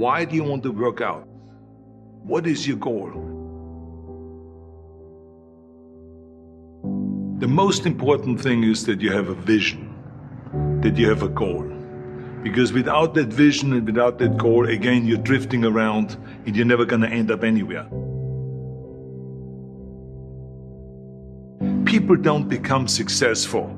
Why do you want to work out? What is your goal? The most important thing is that you have a vision, that you have a goal. Because without that vision and without that goal, again, you're drifting around and you're never going to end up anywhere. People don't become successful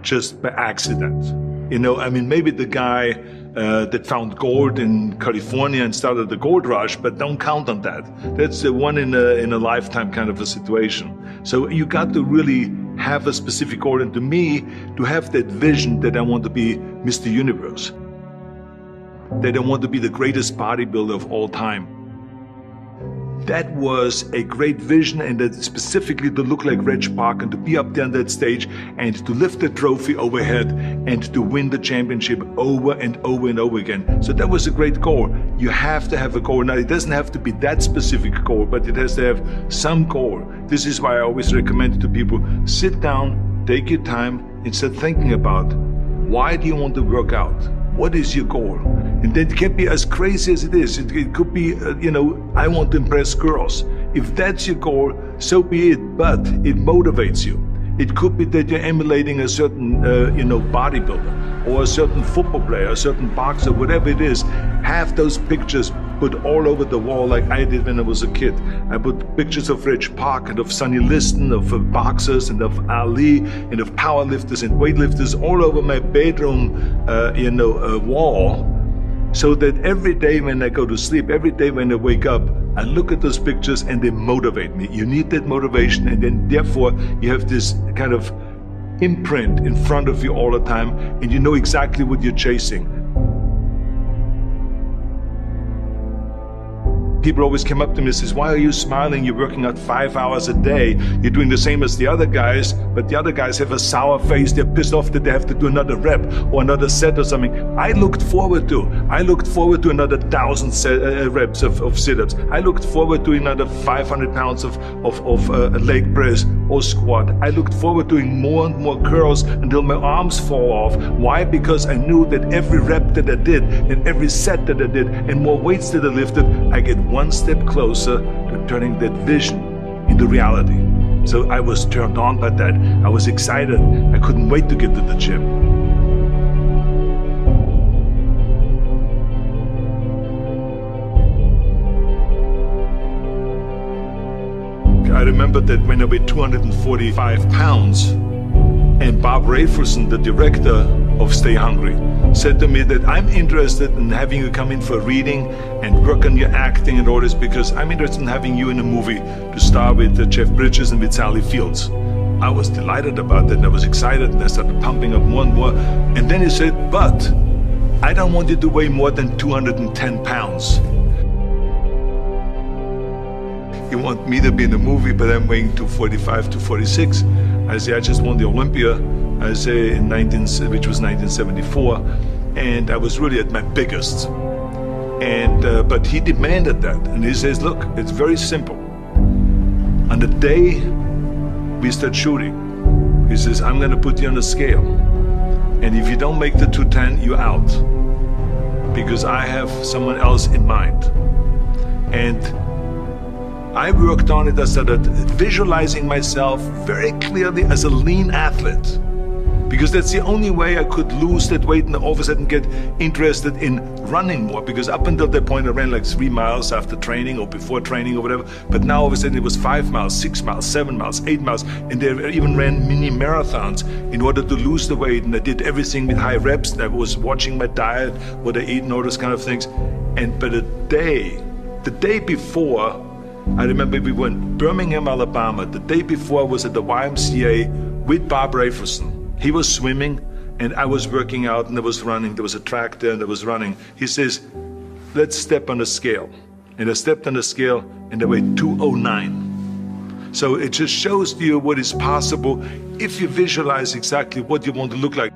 just by accident. Maybe the guy that found gold in California and started the gold rush, but don't count on that. That's the one in a lifetime kind of a situation. So you got to really have a specific goal, and to me, to have that vision that I want to be Mr. Universe, that I want to be the greatest bodybuilder of all time. That was a great vision, and that specifically to look like Reg Park and to be up there on that stage and to lift the trophy overhead and to win the championship over and over and over again. So that was a great goal. You have to have a goal. Now, it doesn't have to be that specific goal, but it has to have some goal. This is why I always recommend to people, sit down, take your time, and start thinking about, why do you want to work out? What is your goal? And that can be as crazy as it is. It could be, I want to impress girls. If that's your goal, so be it, but it motivates you. It could be that you're emulating a certain, bodybuilder or a certain football player, a certain boxer, whatever it is. Have those pictures put all over the wall like I did when I was a kid. I put pictures of Reg Park and of Sonny Liston, of boxers and of Ali and of powerlifters and weightlifters all over my bedroom, wall. So that every day when I go to sleep, every day when I wake up, I look at those pictures and they motivate me. You need that motivation, and then therefore you have this kind of imprint in front of you all the time, and you know exactly what you're chasing. People always come up to me and says, why are you smiling? You're working out 5 hours a day. You're doing the same as the other guys, but the other guys have a sour face. They're pissed off that they have to do another rep or another set or something. I looked forward to another 1,000 reps of sit-ups. I looked forward to another 500 pounds of leg press or squat. I looked forward to doing more and more curls until my arms fall off. Why? Because I knew that every rep that I did and every set that I did and more weights that I lifted, I get one step closer to turning that vision into reality. So I was turned on by that. I was excited. I couldn't wait to get to the gym. I remember that when I weighed 245 pounds, and Bob Rafelson, the director of Stay Hungry, said to me that I'm interested in having you come in for a reading and work on your acting and all this, because I'm interested in having you in a movie to star with Jeff Bridges and with Sally Fields. I was delighted about that, and I was excited, and I started pumping up more and more. And then he said, but I don't want you to weigh more than 210 pounds. You want me to be in a movie, but I'm weighing 245, 246. I say, I just won the Olympia, I say, which was 1974, and I was really at my biggest. And but he demanded that, and he says, look, it's very simple. On the day we start shooting, he says, I'm going to put you on a scale, and if you don't make the 210, you're out, because I have someone else in mind. And I worked on it. I started visualizing myself very clearly as a lean athlete, because that's the only way I could lose that weight and all of a sudden get interested in running more, because up until that point I ran like 3 miles after training or before training or whatever, but now all of a sudden it was 5 miles, 6 miles, 7 miles, 8 miles, and they even ran mini marathons in order to lose the weight, and I did everything with high reps, and I was watching my diet, what I eat and all those kind of things. And but the day before, I remember we were in Birmingham, Alabama. The day before I was at the YMCA with Bob Rafelson. He was swimming and I was working out, and I was running. There was a track there and I was running. He says, let's step on the scale. And I stepped on the scale and I weighed 209. So it just shows to you what is possible if you visualize exactly what you want to look like.